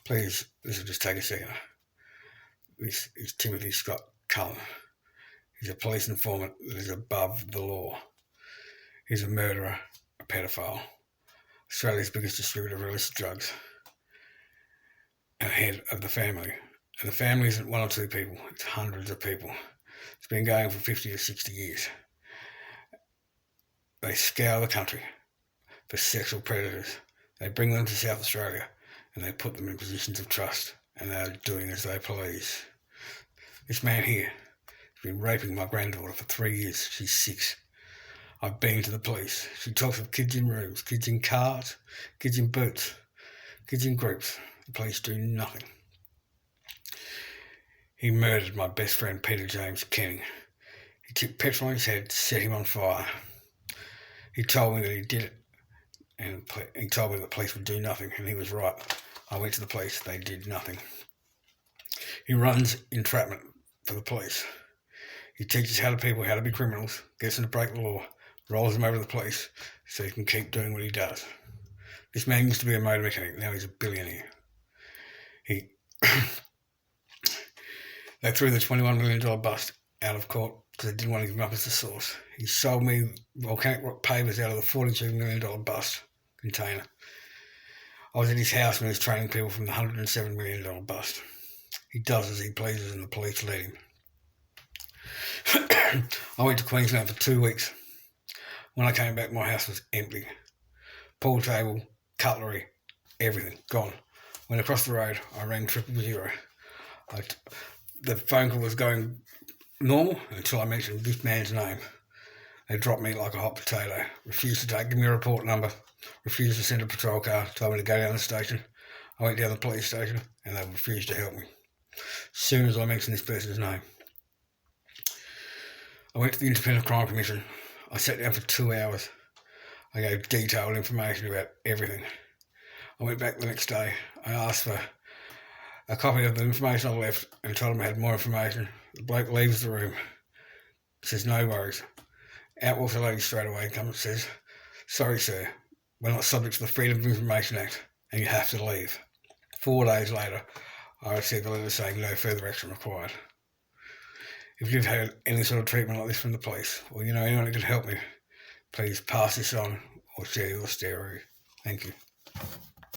Please, this will just take a second. This is Timothy Scott Cullen. He's a police informant that is above the law. He's a murderer, a pedophile, Australia's biggest distributor of illicit drugs, and head of the family. And the family isn't one or two people, it's hundreds of people. It's been going for 50 to 60 years. They scour the country for sexual predators. They bring them to South Australia and they put them in positions of trust, and they are doing as they please. This man here has been raping my granddaughter for 3 years. She's 6. I've been to the police. She talks of kids in rooms, kids in cars, kids in boots, kids in groups. The police do nothing. He murdered my best friend Peter James Kenning. He took petrol on his head, set him on fire. He told me that he did it, and he told me the police would do nothing, and he was right. I went to the police, they did nothing. He runs entrapment for the police. He teaches people how to be criminals, gets them to break the law, rolls them over to the police so he can keep doing what he does. This man used to be a motor mechanic, now he's a billionaire. They threw the $21 million bust out of court because they didn't want to give him up as the source. He sold me volcanic rock pavers out of the $42 million bust container. I was at his house when he was training people from the $107 million bust. He does as he pleases and the police let him. I went to Queensland for 2 weeks. When I came back, my house was empty. Pool table, cutlery, everything, gone. Went across the road, I rang 000. The phone call was going normal until I mentioned this man's name. They dropped me like a hot potato, refused to give me a report number, refused to send a patrol car, told me to go down the station. I went down to the police station and they refused to help me. As soon as I mentioned this person's name, I went to the Independent Crime Commission. I sat down for 2 hours. I gave detailed information about everything. I went back the next day. I asked for a copy of the information I left and told him I had more information. The bloke leaves the room, says no worries. Out walks a lady straight away, comes and says, sorry sir, we're not subject to the Freedom of Information Act and you have to leave. 4 days later, I received a letter saying no further action required. If you've had any sort of treatment like this from the police, or you know anyone who can help me, please pass this on or share your story. Thank you.